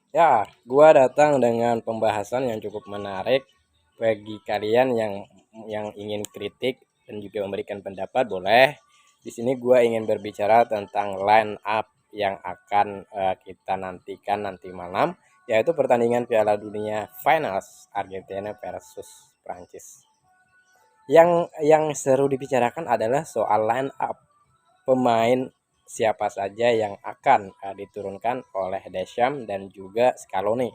Ya, gua datang dengan pembahasan yang cukup menarik bagi kalian yang ingin kritik dan juga memberikan pendapat boleh. Di sini gua ingin berbicara tentang line up yang akan kita nantikan nanti malam, yaitu pertandingan Piala Dunia Finals Argentina versus Prancis. Yang seru dibicarakan adalah soal line up pemain siapa saja yang akan diturunkan oleh Deschamps dan juga Scaloni.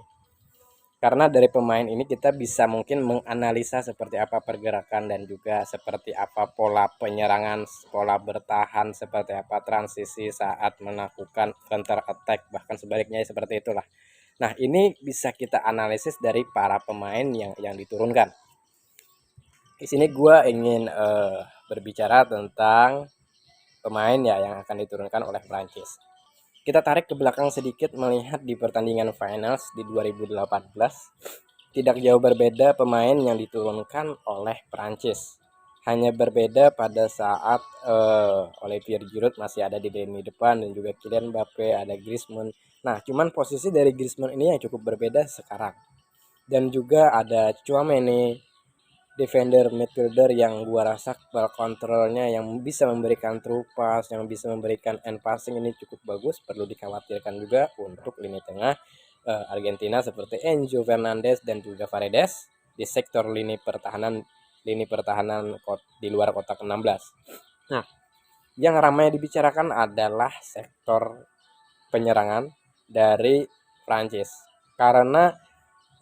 Karena dari pemain ini kita bisa mungkin menganalisa seperti apa pergerakan dan juga seperti apa pola penyerangan, pola bertahan, seperti apa transisi saat melakukan counter attack, bahkan sebaliknya seperti itulah. Nah, ini bisa kita analisis dari para pemain yang diturunkan. Di sini gue ingin berbicara tentang pemain ya yang akan diturunkan oleh Prancis. Kita tarik ke belakang sedikit melihat di pertandingan finals di 2018. Tidak jauh berbeda pemain yang diturunkan oleh Prancis. Hanya berbeda pada saat Olivier Giroud masih ada di lini depan dan juga Kylian Mbappe, ada Griezmann. Nah, cuman posisi dari Griezmann ini yang cukup berbeda sekarang. Dan juga ada Tchouaméni, defender midfielder yang gua rasa ball controlnya yang bisa memberikan true pass, yang bisa memberikan end passing ini cukup bagus. Perlu dikhawatirkan juga untuk lini tengah Argentina seperti Enzo Fernandez dan juga Paredes di sektor lini pertahanan di luar kotak 16. Nah, yang ramai dibicarakan adalah sektor penyerangan dari Prancis karena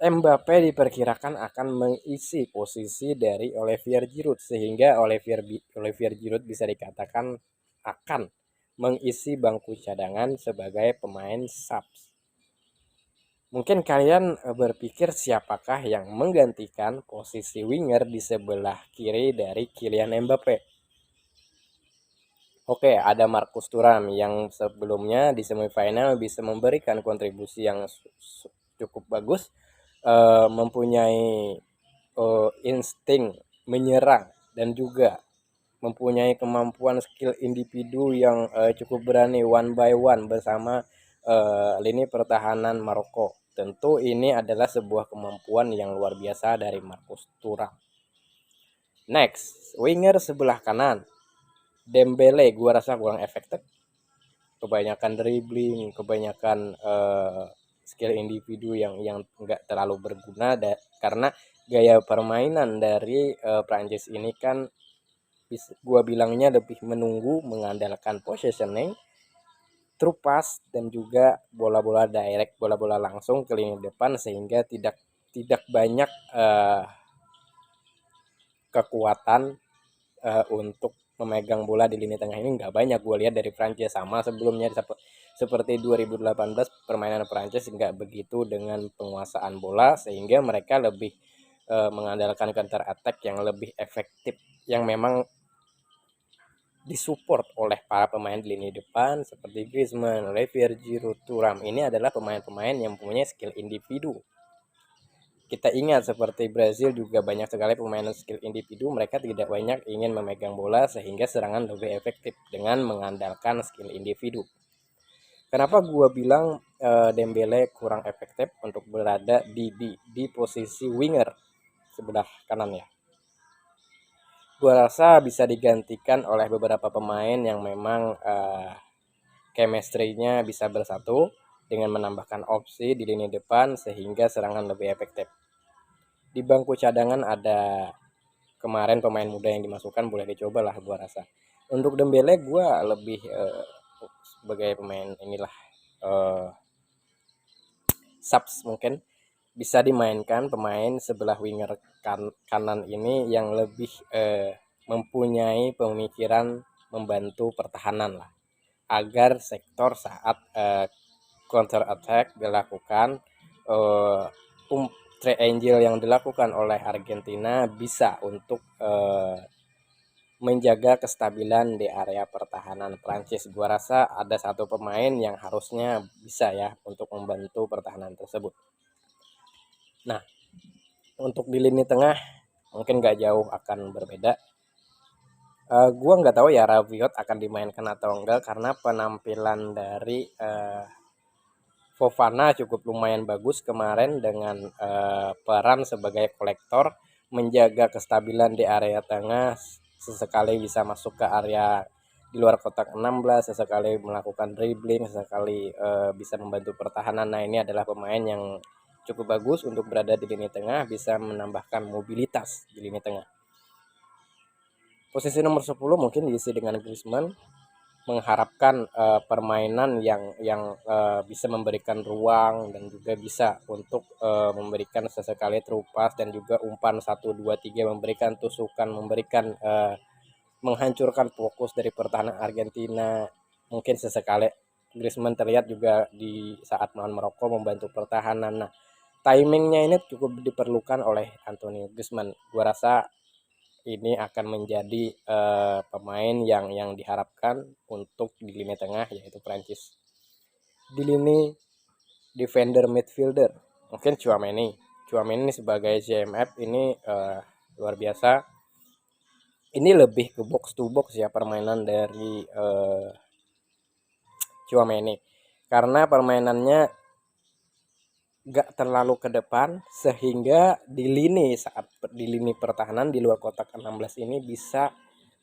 Mbappe diperkirakan akan mengisi posisi dari Olivier Giroud sehingga Olivier Giroud bisa dikatakan akan mengisi bangku cadangan sebagai pemain subs. Mungkin kalian berpikir siapakah yang menggantikan posisi winger di sebelah kiri dari Kylian Mbappe? Oke, ada Marcus Thuram yang sebelumnya di semifinal bisa memberikan kontribusi yang cukup bagus, mempunyai insting menyerang dan juga mempunyai kemampuan skill individu yang cukup berani one by one bersama lini pertahanan Maroko. Tentu ini adalah sebuah kemampuan yang luar biasa dari Marcus Thuram. Next, winger sebelah kanan. Dembele gua rasa kurang efektif. Kebanyakan dribbling, kebanyakan skill individu yang enggak terlalu berguna karena gaya permainan dari Prancis ini kan gua bilangnya lebih menunggu, mengandalkan positioning, true pass dan juga bola-bola direct, bola-bola langsung ke lini depan sehingga tidak banyak kekuatan untuk memegang bola di lini tengah ini nggak banyak. Gue lihat dari Prancis sama sebelumnya seperti 2018 permainan Prancis nggak begitu dengan penguasaan bola sehingga mereka lebih mengandalkan counter attack yang lebih efektif yang memang disupport oleh para pemain di lini depan seperti Griezmann, Olivier Giroud, Thuram. Ini adalah pemain-pemain yang mempunyai skill individu. Kita ingat seperti Brazil juga banyak sekali pemain skill individu, mereka tidak banyak ingin memegang bola sehingga serangan lebih efektif dengan mengandalkan skill individu. Kenapa gua bilang Dembele kurang efektif untuk berada di posisi winger sebelah kanan ya? Gua rasa bisa digantikan oleh beberapa pemain yang memang chemistry-nya bisa bersatu dengan menambahkan opsi di lini depan sehingga serangan lebih efektif. Di bangku cadangan ada kemarin pemain muda yang dimasukkan, boleh dicoba lah gua rasa. Untuk Dembele gua lebih sebagai pemain inilah uh, subs mungkin bisa dimainkan pemain sebelah winger kanan ini yang lebih mempunyai pemikiran membantu pertahanan lah agar sektor saat counter attack dilakukan uh, triangle yang dilakukan oleh Argentina bisa untuk menjaga kestabilan di area pertahanan Prancis. Gua rasa ada satu pemain yang harusnya bisa ya untuk membantu pertahanan tersebut. Nah, untuk di lini tengah mungkin nggak jauh akan berbeda. Gua nggak tahu ya Rabiot akan dimainkan atau enggak karena penampilan dari Fofana cukup lumayan bagus kemarin dengan peran sebagai kolektor, menjaga kestabilan di area tengah, sesekali bisa masuk ke area di luar kotak 16, sesekali melakukan dribbling, sesekali bisa membantu pertahanan. Nah, ini adalah pemain yang cukup bagus untuk berada di lini tengah, bisa menambahkan mobilitas di lini tengah. Posisi nomor 10 mungkin diisi dengan Griezmann, mengharapkan permainan yang bisa memberikan ruang dan juga bisa untuk memberikan sesekali terupas dan juga umpan 1 2 3, memberikan tusukan, memberikan menghancurkan fokus dari pertahanan Argentina. Mungkin sesekali Griezmann terlihat juga di saat melawan Maroko membantu pertahanan. Nah, timingnya ini cukup diperlukan oleh Antonio Griezmann. Gua rasa ini akan menjadi pemain yang diharapkan untuk di lini tengah, yaitu Prancis. Di lini defender midfielder mungkin Tchouaméni sebagai CMF ini luar biasa. Ini lebih ke box to box ya permainan dari Tchouaméni, karena permainannya gak terlalu ke depan, sehingga di lini pertahanan di luar kotak 16 ini bisa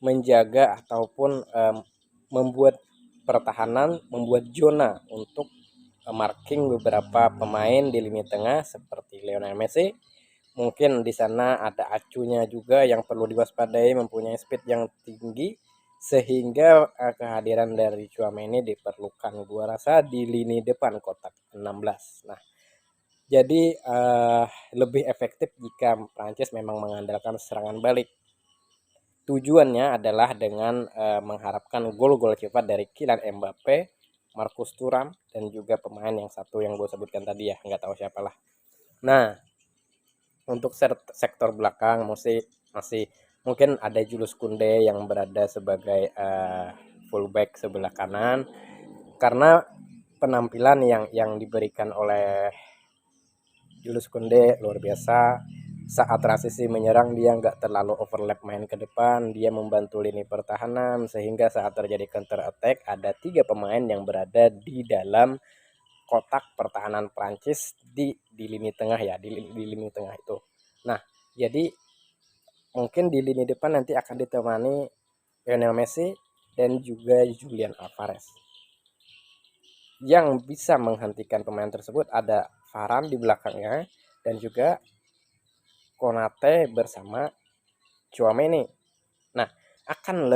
menjaga ataupun membuat pertahanan, membuat zona untuk marking beberapa pemain di lini tengah seperti Lionel Messi. Mungkin di sana ada acunya juga yang perlu diwaspadai, mempunyai speed yang tinggi, sehingga kehadiran dari Tchouaméni diperlukan gua rasa di lini depan kotak 16. Nah, jadi lebih efektif jika Prancis memang mengandalkan serangan balik. Tujuannya adalah dengan mengharapkan gol-gol cepat dari Kylian Mbappe, Marcus Thuram, dan juga pemain yang satu yang gue sebutkan tadi ya, nggak tahu siapalah. Nah, untuk sektor belakang masih mungkin ada Jules Koundé yang berada sebagai fullback sebelah kanan, karena penampilan yang diberikan oleh Jules Koundé luar biasa. Saat transisi menyerang dia nggak terlalu overlap main ke depan, dia membantu lini pertahanan, sehingga saat terjadi counter attack ada 3 pemain yang berada di dalam kotak pertahanan Prancis di lini tengah ya, di lini tengah itu. Nah, jadi mungkin di lini depan nanti akan ditemani Lionel Messi dan juga Julian Alvarez. Yang bisa menghentikan pemain tersebut ada Varane di belakangnya dan juga Konate bersama Tchouaméni. Nah, akan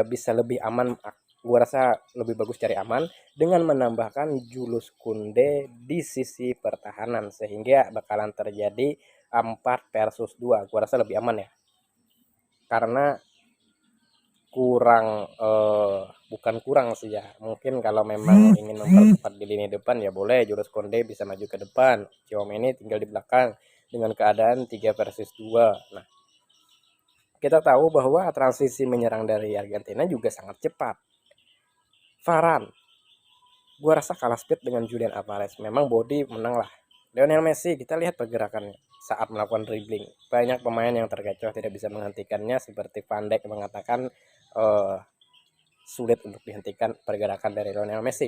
bisa lebih aman, gua rasa lebih bagus cari aman dengan menambahkan Jules Koundé di sisi pertahanan, sehingga bakalan terjadi 4 versus 2. Gua rasa lebih aman ya. Karena bukan kurang sih ya. Mungkin kalau memang ingin mempercepat di lini depan ya boleh Jules Koundé bisa maju ke depan, Tchouaméni tinggal di belakang dengan keadaan 3 versus 2. Nah, kita tahu bahwa transisi menyerang dari Argentina juga sangat cepat. Varane, gua rasa kalah speed dengan Julian Alvarez. Memang body menang lah. Lionel Messi, kita lihat pergerakannya saat melakukan dribbling. Banyak pemain yang terkecoh tidak bisa menghentikannya, seperti Van Dijk mengatakan sulit untuk dihentikan pergerakan dari Lionel Messi.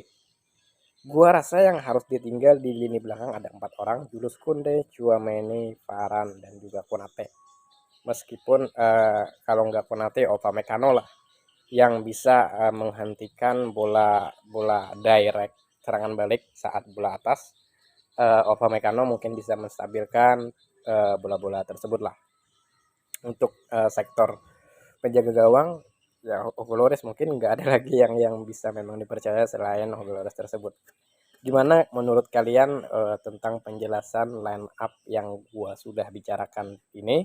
Gua rasa yang harus ditinggal di lini belakang ada 4 orang, Jules Koundé, Tchouaméni, Varane, dan juga Konate. Meskipun kalau nggak Konate, Upamecano lah yang bisa menghentikan bola direct serangan balik saat bola atas. Upamecano mungkin bisa menstabilkan bola-bola tersebut lah. Untuk sektor penjaga gawang ya, Hugo Lloris mungkin nggak ada lagi yang bisa memang dipercaya selain Hugo Lloris tersebut. Gimana menurut kalian tentang penjelasan line up yang gua sudah bicarakan ini?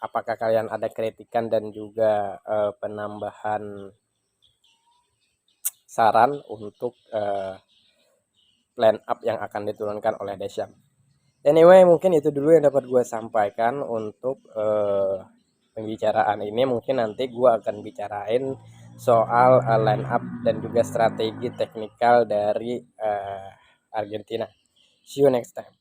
Apakah kalian ada kritikan dan juga penambahan saran untuk line up yang akan diturunkan oleh Deschamps? Anyway, mungkin itu dulu yang dapat gue sampaikan untuk pembicaraan ini. Mungkin nanti gue akan bicarain soal line up dan juga strategi teknikal dari Argentina. See you next time.